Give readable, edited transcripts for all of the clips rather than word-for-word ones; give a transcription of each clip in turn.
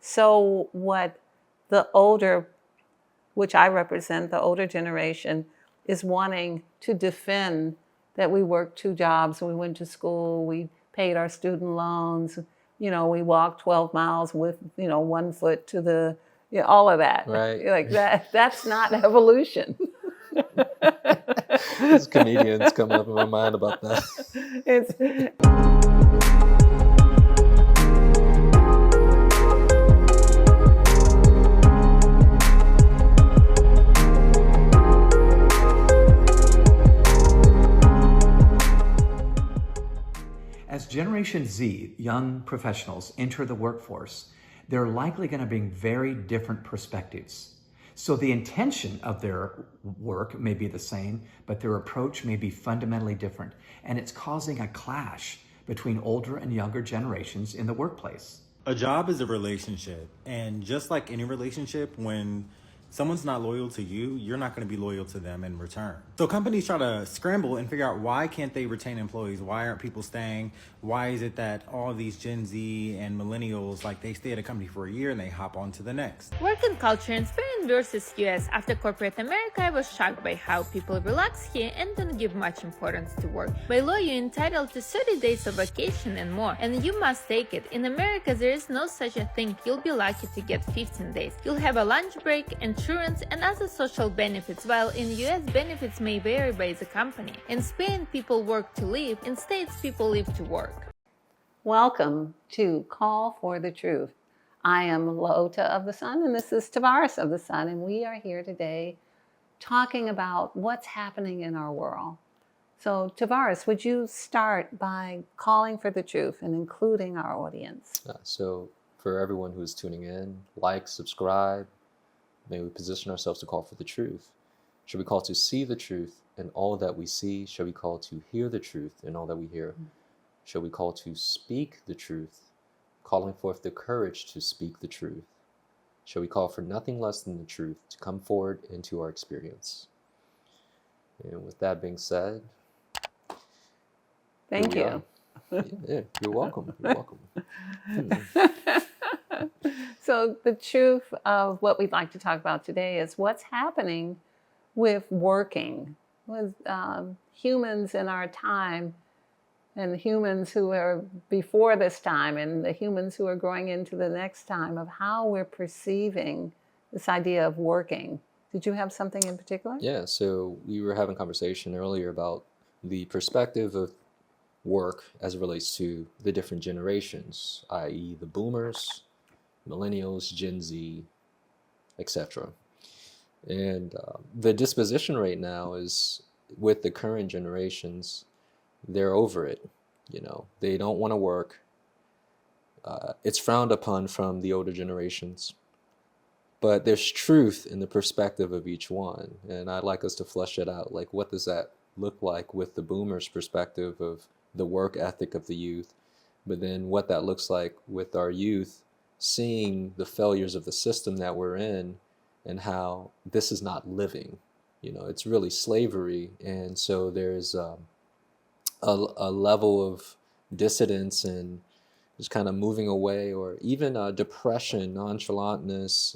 So what the older, which I represent, the older generation, is wanting to defend that we worked 2 jobs, we went to school, we paid our student loans, we walked 12 miles with, 1 foot to the, all of that. Right. Like that's not evolution. These comedians coming up in my mind about that. As Generation Z, young professionals, enter the workforce, they're likely going to bring very different perspectives. So the intention of their work may be the same, but their approach may be fundamentally different. And it's causing a clash between older and younger generations in the workplace. A job is a relationship. And just like any relationship, when someone's not loyal to you, you're not going to be loyal to them in return. So companies try to scramble and figure out, why can't they retain employees? Why aren't people staying? Why is it that all these Gen Z and millennials, they stay at a company for a year and they hop on to the next? Work and culture in Spain versus US. After corporate America, I was shocked by how people relax here and don't give much importance to work. By law, you're entitled to 30 days of vacation and more, and you must take it. In America, there is no such a thing. You'll be lucky to get 15 days. You'll have a lunch break, insurance, and other social benefits, while in US, benefits may vary by the company. In Spain, people work to live. In States, people live to work. Welcome to Call for the Truth. I am LaOta of the Sun, and this is Tarvars of the Sun, and we are here today talking about what's happening in our world. So, Tarvars, would you start by calling for the truth and including our audience? So, for everyone who is tuning in, like, subscribe. May we position ourselves to call for the truth. Should we call to see the truth in all that we see? Shall we call to hear the truth in all that we hear? Shall we call to speak the truth, calling forth the courage to speak the truth? Shall we call for nothing less than the truth to come forward into our experience? And with that being said, thank you. Yeah, you're welcome. You're welcome. So the truth of what we'd like to talk about today is what's happening with working, with humans in our time, and humans who are before this time, and the humans who are growing into the next time, of how we're perceiving this idea of working. Did you have something in particular? Yeah, so we were having a conversation earlier about the perspective of work as it relates to the different generations, i.e. the boomers, millennials, Gen Z, etc. And the disposition right now is, with the current generations, they're over it. They don't want to work. It's frowned upon from the older generations. But there's truth in the perspective of each one. And I'd like us to flesh it out. Like, what does that look like with the boomers' perspective of the work ethic of the youth? But then what that looks like with our youth, seeing the failures of the system that we're in and how this is not living. It's really slavery. And so there's a level of dissidence and just kind of moving away, or even depression, nonchalantness,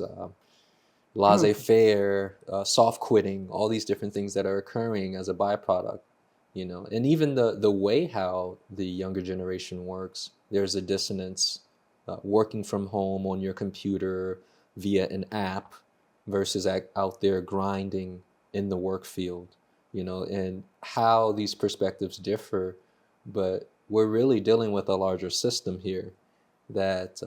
laissez-faire, soft quitting, all these different things that are occurring as a byproduct, and even the way how the younger generation works, there's a dissonance, working from home on your computer via an app versus out there grinding in the work field. And how these perspectives differ, but we're really dealing with a larger system here, that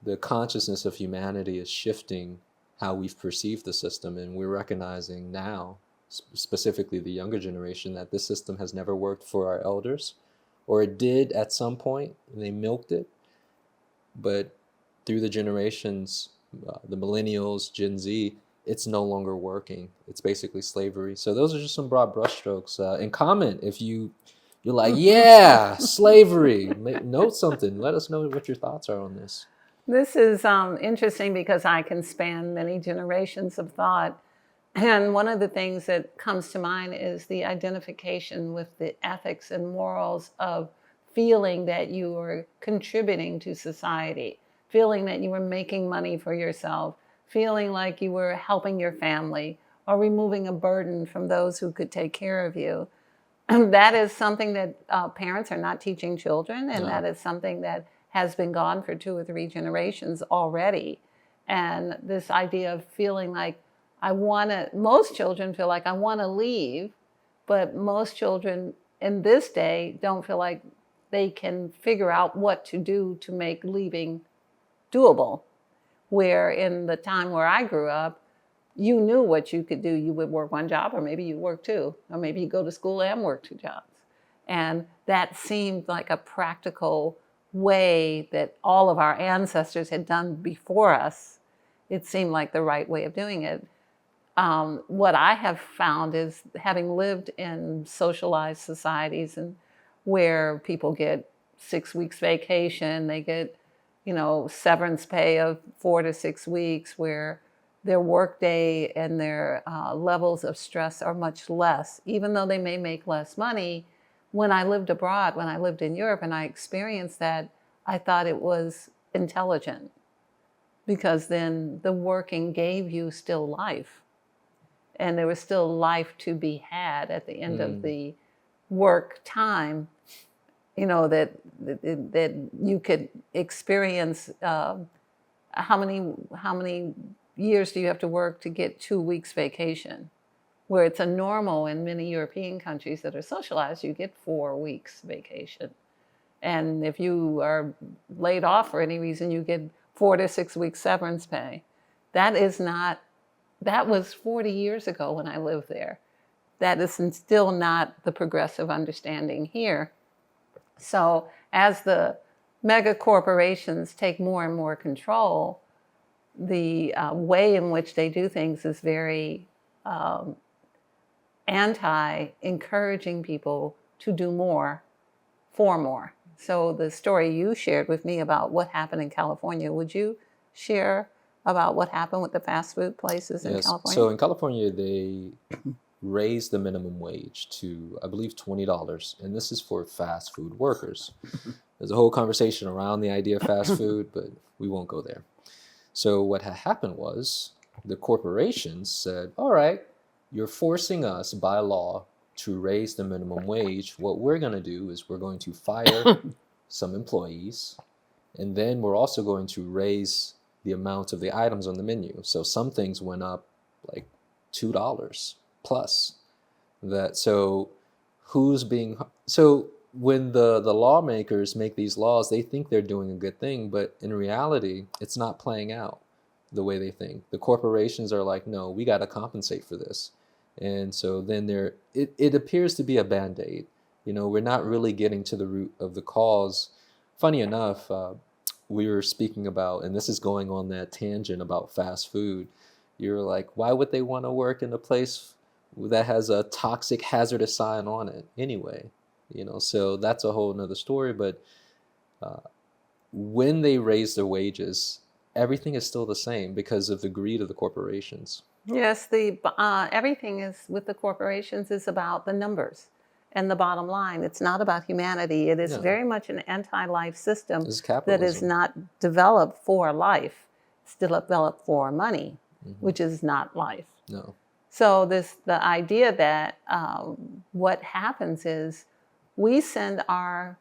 the consciousness of humanity is shifting how we've perceived the system, and we're recognizing now, specifically the younger generation, that this system has never worked for our elders, or it did at some point, and they milked it, but through the generations, the millennials, Gen Z, it's no longer working. It's basically slavery. So those are just some broad brushstrokes. And comment if you're like, yeah, slavery. Note something. Let us know what your thoughts are on this. This is interesting because I can span many generations of thought. And one of the things that comes to mind is the identification with the ethics and morals of feeling that you are contributing to society, feeling that you were making money for yourself, feeling like you were helping your family or removing a burden from those who could take care of you. That is something that parents are not teaching children, and that is something that has been gone for 2 or 3 generations already. And this idea of feeling like most children feel like I want to leave, but most children in this day don't feel like they can figure out what to do to make leaving doable. Where in the time where I grew up, you knew what you could do. You would work 1 job, or maybe you work 2, or maybe you go to school and work 2 jobs. And that seemed like a practical way that all of our ancestors had done before us. It seemed like the right way of doing it. What I have found is, having lived in socialized societies and where people get 6 weeks vacation, they get, severance pay of 4 to 6 weeks, where their workday and their levels of stress are much less, even though they may make less money. When I lived abroad, when I lived in Europe and I experienced that, I thought it was intelligent, because then the working gave you still life. And there was still life to be had at the end of the work time, that you could experience. How many years do you have to work to get 2 weeks vacation? Where it's a normal in many European countries that are socialized, you get 4 weeks vacation. And if you are laid off for any reason, you get 4 to 6 weeks severance pay. That was 40 years ago when I lived there. That is still not the progressive understanding here. So as the mega corporations take more and more control, the way in which they do things is very anti-encouraging people to do more for more. So the story you shared with me about what happened in California, would you share about what happened with the fast food places in California? So in California, they raised the minimum wage to, I believe, $20, and this is for fast food workers. There's a whole conversation around the idea of fast food, but we won't go there. So what had happened was, the corporations said, all right, you're forcing us by law to raise the minimum wage. What we're going to do is we're going to fire some employees, and then we're also going to raise the amount of the items on the menu. So some things went up like $2 plus. So when the lawmakers make these laws, they think they're doing a good thing, but in reality, it's not playing out the way they think. The corporations are like, no, we got to compensate for this. And so then it appears to be a Band-Aid. We're not really getting to the root of the cause. Funny enough, we were speaking about, and this is going on that tangent about fast food. You're like, why would they want to work in a place that has a toxic, hazardous sign on it anyway? So that's a whole nother story. But when they raise their wages, everything is still the same because of the greed of the corporations. Yes, everything is with the corporations is about the numbers and the bottom line. It's not about humanity. It is very much an anti-life system that is not developed for life. It's developed for money, which is not life. No. So the idea that what happens is we send our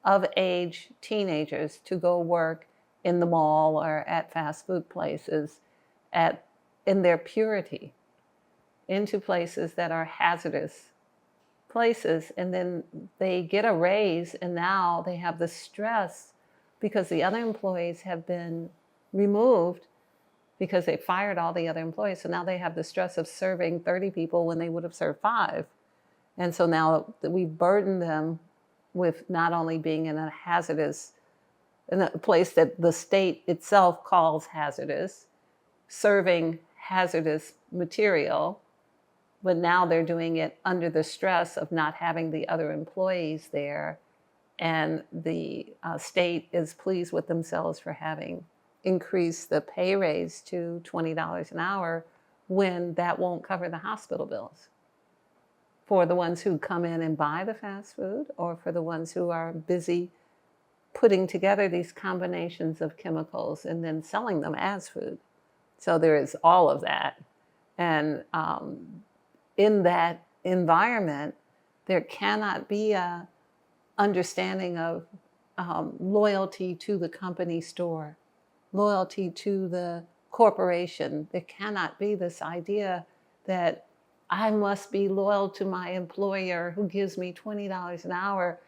of-age teenagers to go work in the mall or at fast food places in their purity, into places that are hazardous places, and then they get a raise, and now they have the stress because the other employees have been removed because they fired all the other employees. So now they have the stress of serving 30 people when they would have served 5. And so now we burden them with not only being in a place that the state itself calls hazardous, serving hazardous material, but now they're doing it under the stress of not having the other employees there. And the state is pleased with themselves for having increased the pay raise to $20 an hour when that won't cover the hospital bills for the ones who come in and buy the fast food, or for the ones who are busy putting together these combinations of chemicals and then selling them as food. So there is all of that. And in that environment, there cannot be a understanding of loyalty to the company store, loyalty to the corporation. There cannot be this idea that I must be loyal to my employer who gives me $20 an hour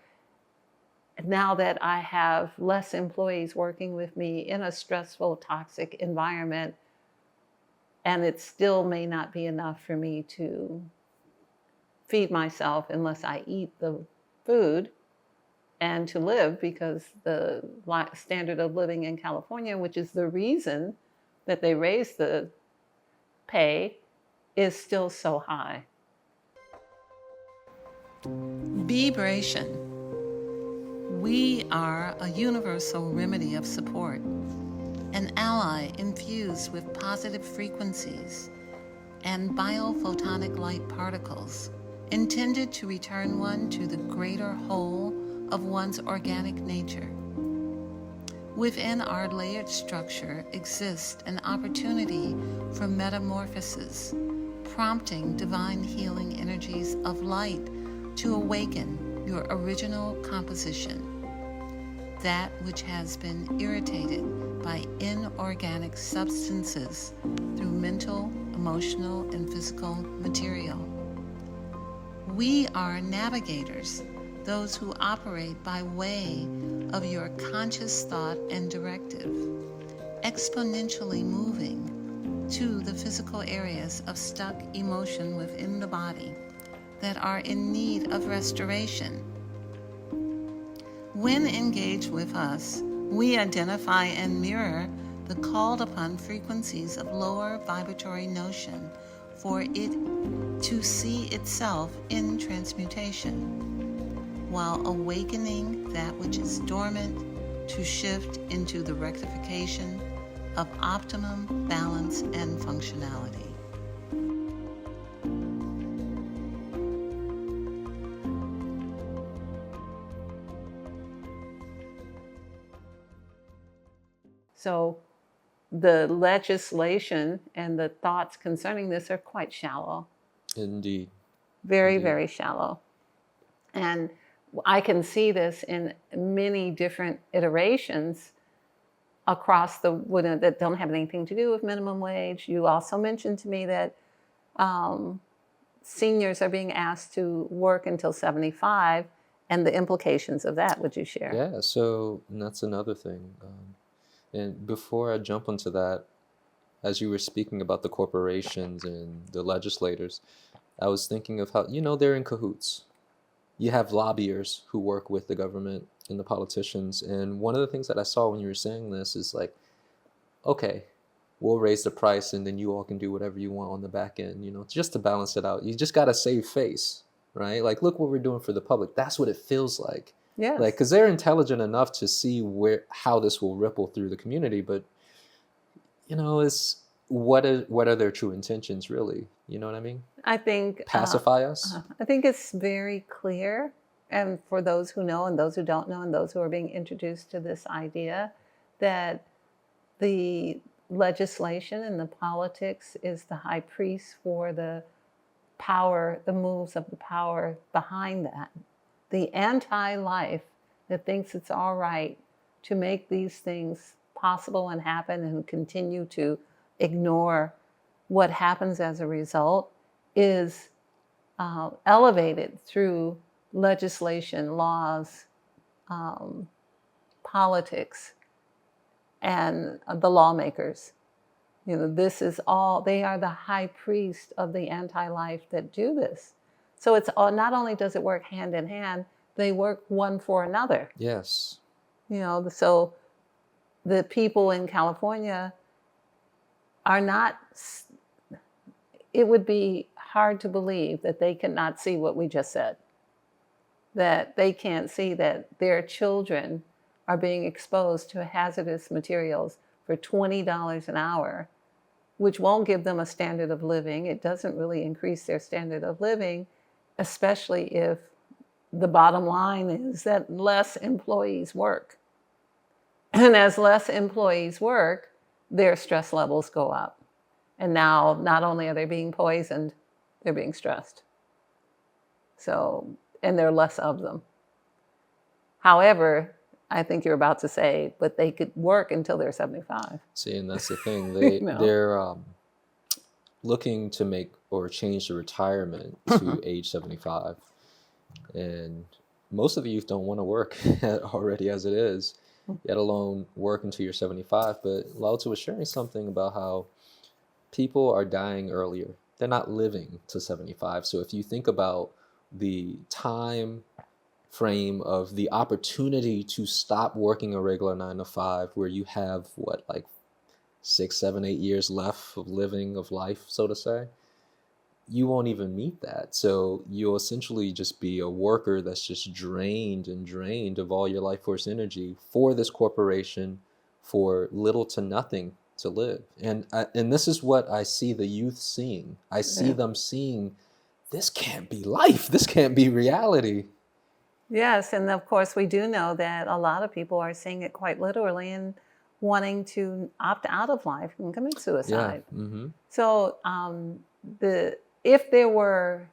now that I have less employees working with me in a stressful, toxic environment, and it still may not be enough for me to feed myself unless I eat the food and to live, because the standard of living in California, which is the reason that they raised the pay, is still so high. Be-Bration. We are a universal remedy of support, an ally infused with positive frequencies and biophotonic light particles, intended to return one to the greater whole of one's organic nature. Within our layered structure exists an opportunity for metamorphosis, prompting divine healing energies of light to awaken your original composition, that which has been irritated by inorganic substances through mental, emotional, and physical material. We are navigators, those who operate by way of your conscious thought and directive, exponentially moving to the physical areas of stuck emotion within the body that are in need of restoration. When engaged with us, we identify and mirror the called upon frequencies of lower vibratory notion for it to see itself in transmutation, while awakening that which is dormant to shift into the rectification of optimum balance and functionality. So the legislation and the thoughts concerning this are quite shallow. Indeed. Very, Indeed. very shallow. And I can see this in many different iterations across that don't have anything to do with minimum wage. You also mentioned to me that seniors are being asked to work until 75, and the implications of that. Would you share? Yeah, so and that's another thing. And before I jump into that, as you were speaking about the corporations and the legislators, I was thinking of how, they're in cahoots. You have lobbyers who work with the government and the politicians. And one of the things that I saw when you were saying this is like, okay, we'll raise the price and then you all can do whatever you want on the back end, just to balance it out. You just got to save face, right? Like, look what we're doing for the public. That's what it feels like. Yes. Like, because they're intelligent enough to see how this will ripple through the community, but it's what are their true intentions, really? You know what I mean? I think pacify us. I think it's very clear, and for those who know and those who don't know and those who are being introduced to this idea, that the legislation and the politics is the high priest for the power, the moves of the power behind that. The anti-life that thinks it's all right to make these things possible and happen and continue to ignore what happens as a result is elevated through legislation, laws, politics, and the lawmakers. This is all, they are the high priest of the anti-life that do this. So it's all, not only does it work hand in hand, they work one for another. Yes. So the people in California are not, it would be hard to believe that they cannot see what we just said. That they can't see that their children are being exposed to hazardous materials for $20 an hour, which won't give them a standard of living. It doesn't really increase their standard of living, especially if the bottom line is that less employees work. And as less employees work, their stress levels go up. And now not only are they being poisoned, they're being stressed. So, and there are less of them. However, I think you're about to say, but they could work until they're 75. See, and that's the thing. No. They're looking to make or change the retirement to age 75. And most of the youth don't want to work already as it is, let alone work until you're 75. But LaOta was sharing something about how people are dying earlier. They're not living to 75. So if you think about the time frame of the opportunity to stop working a regular 9 to 5, where you have what, like 6, 7, 8 years left of living of life, so to say, you won't even meet that. So you'll essentially just be a worker that's just drained and drained of all your life force energy for this corporation for little to nothing to live. And this is what I see the youth seeing. I see them seeing, this can't be life. This can't be reality. Yes, and of course we do know that a lot of people are seeing it quite literally and wanting to opt out of life and commit suicide. Yeah. Mm-hmm. So if there were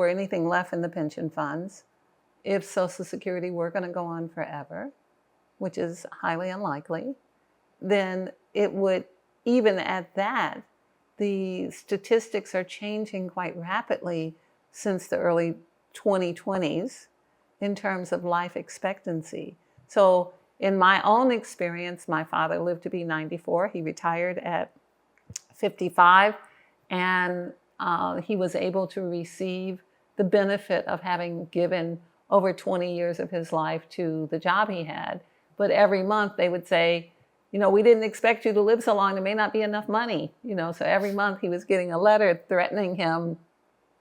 anything left in the pension funds, if Social Security were going to go on forever, which is highly unlikely, then it would, even at that, the statistics are changing quite rapidly since the early 2020s in terms of life expectancy. So in my own experience, my father lived to be 94. He retired at 55, and he was able to receive the benefit of having given over 20 years of his life to the job he had. But every month they would say, we didn't expect you to live so long. There may not be enough money. So every month he was getting a letter threatening him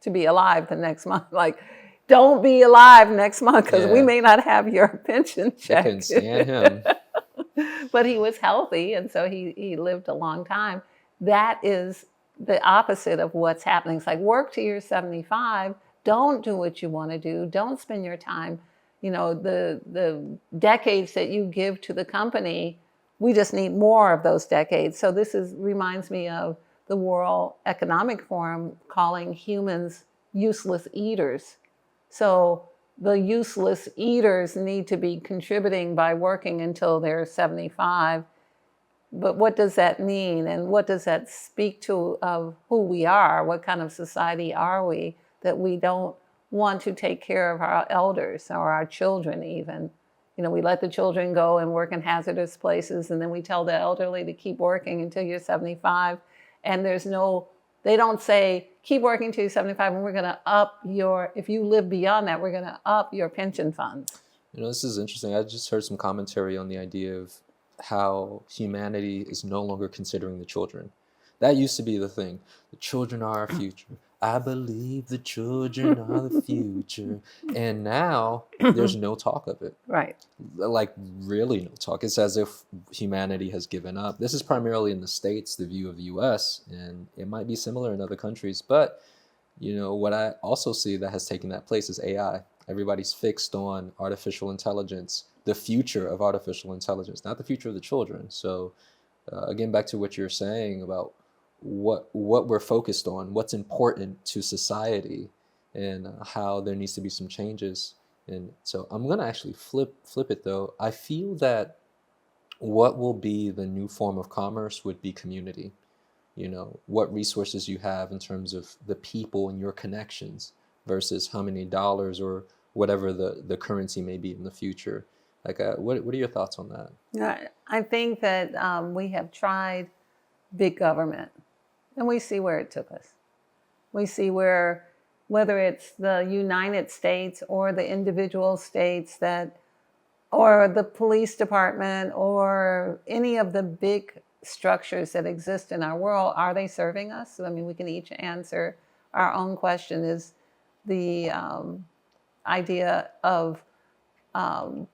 to be alive the next month. Like, don't be alive next month because we may not have your pension check. I couldn't stand him. But he was healthy, and so he lived a long time. That is the opposite of what's happening. It's like, work till you're 75. Don't do what you want to do. Don't spend your time. The decades that you give to the company, we just need more of those decades. So this reminds me of the World Economic Forum calling humans useless eaters. So the useless eaters need to be contributing by working until they're 75. But what does that mean? And what does that speak to of who we are? What kind of society are we that we don't want to take care of our elders or our children even? We let the children go and work in hazardous places, and then we tell the elderly to keep working until you're 75. And they don't say, keep working till you're 75, and we're going to up if you live beyond that, we're going to up your pension funds. This is interesting. I just heard some commentary on the idea of how humanity is no longer considering the children. That used to be the thing. The children are our future. I believe the children are the future. And now there's no talk of it. Right. Like, really no talk. It's as if humanity has given up. This is primarily in the States, the view of the US, and it might be similar in other countries. But, what I also see that has taken that place is AI. Everybody's fixed on artificial intelligence, the future of artificial intelligence, not the future of the children. So, again, back to what you're saying about what we're focused on, what's important to society, and how there needs to be some changes. And so I'm going to actually flip it though. I feel that what will be the new form of commerce would be community. What resources you have in terms of the people and your connections versus how many dollars or whatever the currency may be in the future. Like, what are your thoughts on that? Yeah, I think that we have tried big government, and we see where it took us. We see whether it's the United States or the individual states or the police department or any of the big structures that exist in our world, are they serving us? I mean, we can each answer our own question. Is the idea of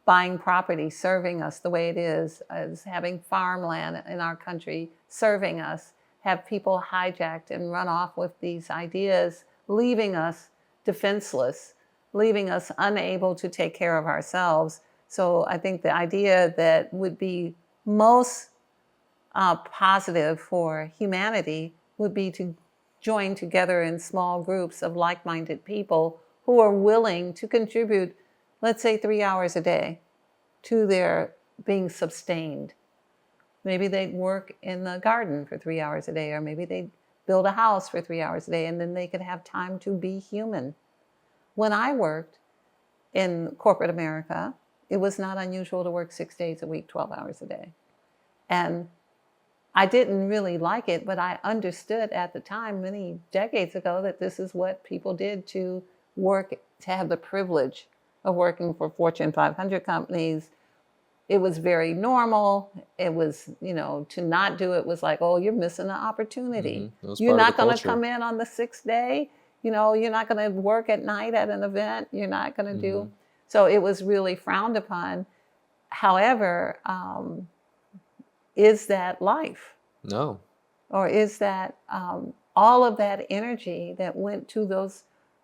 buying property serving us the way it is having farmland in our country serving us? Have people hijacked and run off with these ideas, leaving us defenseless, leaving us unable to take care of ourselves? So I think the idea that would be most positive for humanity would be to join together in small groups of like-minded people who are willing to contribute, let's say 3 hours a day, to their being sustained. Maybe they'd work in the garden for 3 hours a day, or maybe they'd build a house for 3 hours a day, and then they could have time to be human. When I worked in corporate America, it was not unusual to work 6 days a week, 12 hours a day. And I didn't really like it, but I understood at the time, many decades ago, that this is what people did to work, to have the privilege of working for Fortune 500 companies. It was very normal. It was, to not do it was like, oh, you're missing an opportunity. You're not going to come in on the 6th day. You're not going to work at night at an event. You're not going to do. So it was really frowned upon. However, is that life? No. Or is that all of that energy that went to those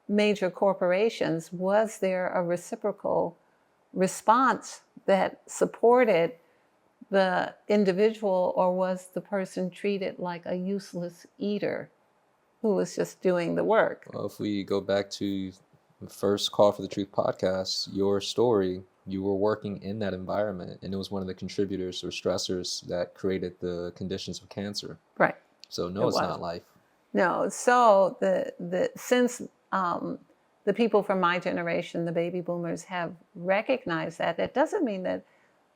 major corporations, was there a reciprocal response that supported the individual, or was the person treated like a useless eater who was just doing the work? Well, if we go back to the first Call for the Truth podcast, your story, you were working in that environment, and it was one of the contributors or stressors that created the conditions of cancer. Right. So no, it's not life. No. So since the people from my generation, the baby boomers, have recognized that, that doesn't mean that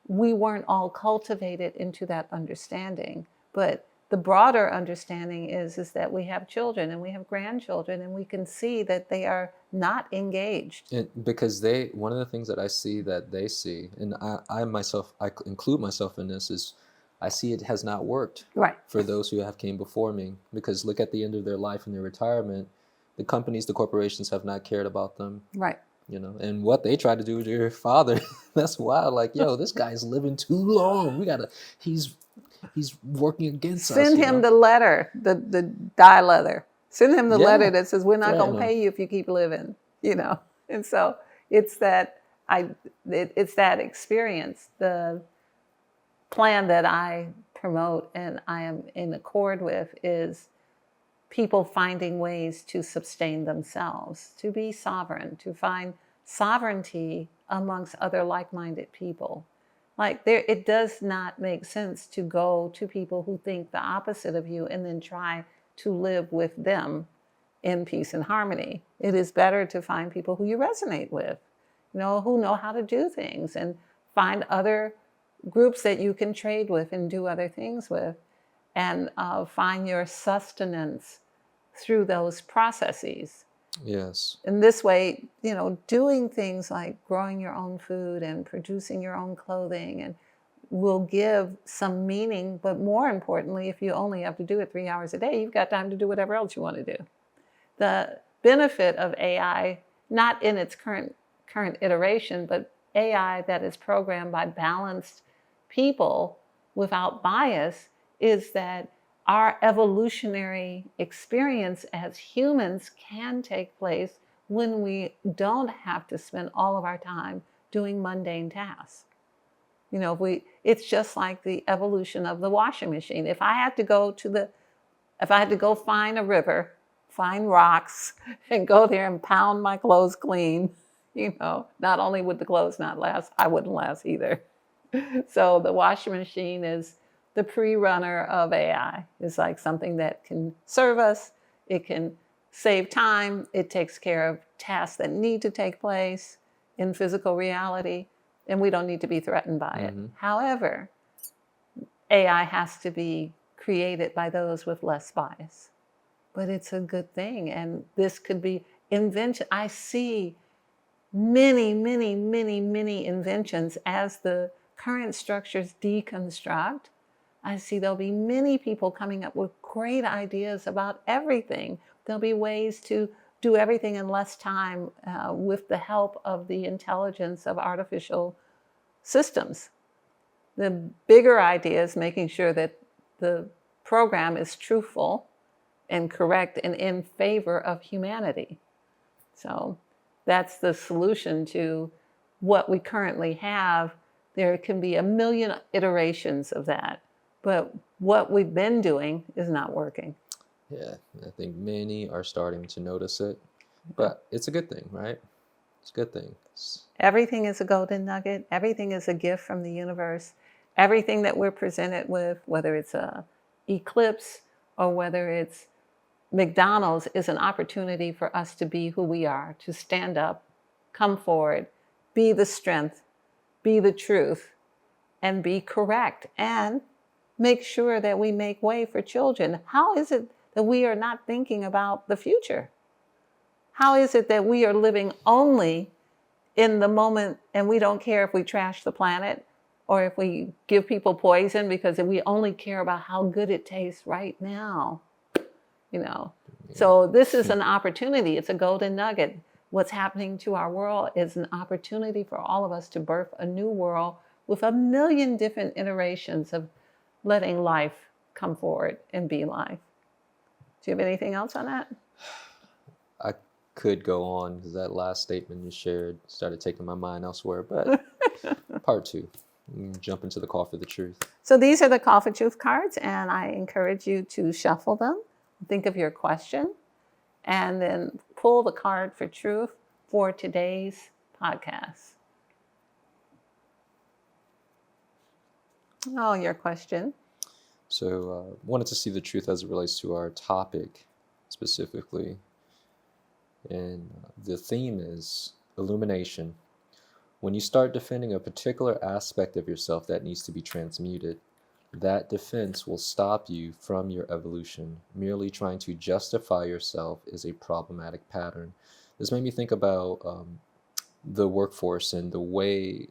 we weren't all cultivated into that understanding. But the broader understanding is that we have children and we have grandchildren, and we can see that they are not engaged. Because one of the things that I see that they see, and I myself, I include myself in this, is I see it has not worked for those who have came before me. Because look at the end of their life and their retirement, the companies, the corporations have not cared about them. Right. And what they tried to do with your father, that's wild. Like, yo, this guy's living too long. He's working against us. Send him the letter, the die letter. Send him the letter that says, we're not going to pay you if you keep living, And so it's that experience. The plan that I promote and I am in accord with is people finding ways to sustain themselves, to be sovereign, to find sovereignty amongst other like-minded people. It does not make sense to go to people who think the opposite of you and then try to live with them in peace and harmony. It is better to find people who you resonate with, who know how to do things, and find other groups that you can trade with and do other things with, and find your sustenance through those processes. Yes. In this way, doing things like growing your own food and producing your own clothing and will give some meaning. But more importantly, if you only have to do it 3 hours a day, you've got time to do whatever else you want to do. The benefit of AI, not in its current iteration, but AI that is programmed by balanced people without bias, is that our evolutionary experience as humans can take place when we don't have to spend all of our time doing mundane tasks. It's just like the evolution of the washing machine. If I had to go find a river, find rocks, and go there and pound my clothes clean, not only would the clothes not last, I wouldn't last either. So the washing machine is the pre-runner of AI. It's like something that can serve us. It can save time. It takes care of tasks that need to take place in physical reality, and we don't need to be threatened by it. However, AI has to be created by those with less bias. But it's a good thing, and this could be invention. I see many, many, many, many inventions as the current structures deconstruct. I see there'll be many people coming up with great ideas about everything. There'll be ways to do everything in less time with the help of the intelligence of artificial systems. The bigger idea is making sure that the program is truthful and correct and in favor of humanity. So that's the solution to what we currently have, there can be a million iterations of that. But what we've been doing is not working. Yeah, I think many are starting to notice it, but it's a good thing, right? It's a good thing. Everything is a golden nugget. Everything is a gift from the universe. Everything that we're presented with, whether it's a eclipse or whether it's McDonald's, is an opportunity for us to be who we are, to stand up, come forward, be the strength, be the truth, and be correct, and make sure that we make way for children. How is it that we are not thinking about the future? How is it that we are living only in the moment and we don't care if we trash the planet or if we give people poison because we only care about how good it tastes right now? You know, so this is an opportunity. It's a golden nugget. What's happening to our world is an opportunity for all of us to birth a new world with a million different iterations of letting life come forward and be life. Do you have anything else on that? I could go on because that last statement you shared started taking my mind elsewhere, but part two, jump into the call for the truth. So these are the call for truth cards, and I encourage you to shuffle them, think of your question, and then pull the card for truth for today's podcast. Oh, your question. So wanted to see the truth as it relates to our topic specifically. And the theme is illumination. When you start defending a particular aspect of yourself that needs to be transmuted, that defense will stop you from your evolution. Merely trying to justify yourself is a problematic pattern. This made me think about the workforce and the way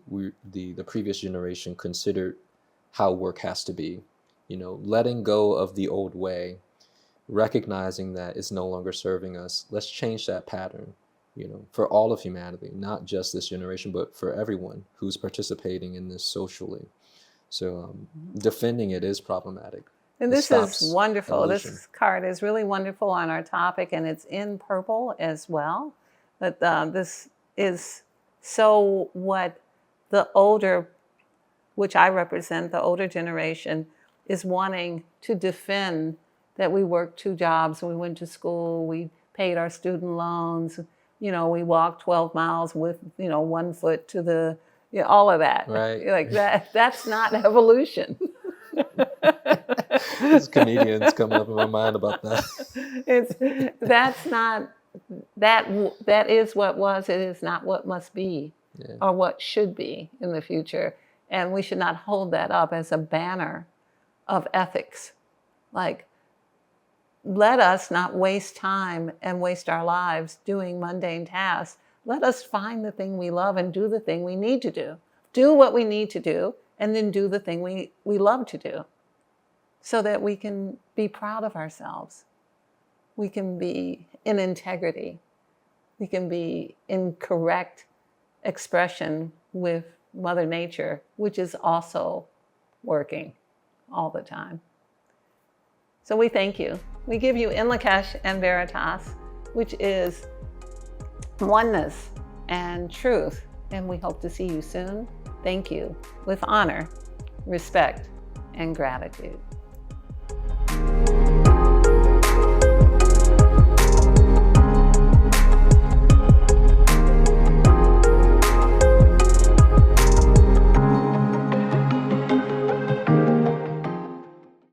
the previous generation considered how work has to be. You know, letting go of the old way, recognizing that it's no longer serving us. Let's change that pattern, you know, for all of humanity, not just this generation, but for everyone who's participating in this socially. So defending it is problematic. And this is wonderful. Evolution. This card is really wonderful on our topic, and it's in purple as well. But this is so what the older, which I represent, the older generation, is wanting to defend, that we worked 2 jobs, we went to school, we paid our student loans, you know, we walked 12 miles with, you know, 1 foot to the, you know, all of that. Right. Like that's not evolution. There's comedians coming up in my mind about that. That's not, that is what was, it is not what must be, yeah, or what should be in the future. And we should not hold that up as a banner of ethics. Like, let us not waste time and waste our lives doing mundane tasks. Let us find the thing we love and do the thing we need to do. Do what we need to do, and then do the thing we love to do, so that we can be proud of ourselves. We can be in integrity. We can be in correct expression with Mother Nature, which is also working all the time. So we thank you. We give you in Lakesh and Veritas, which is oneness and truth. And we hope to see you soon. Thank you with honor, respect, and gratitude.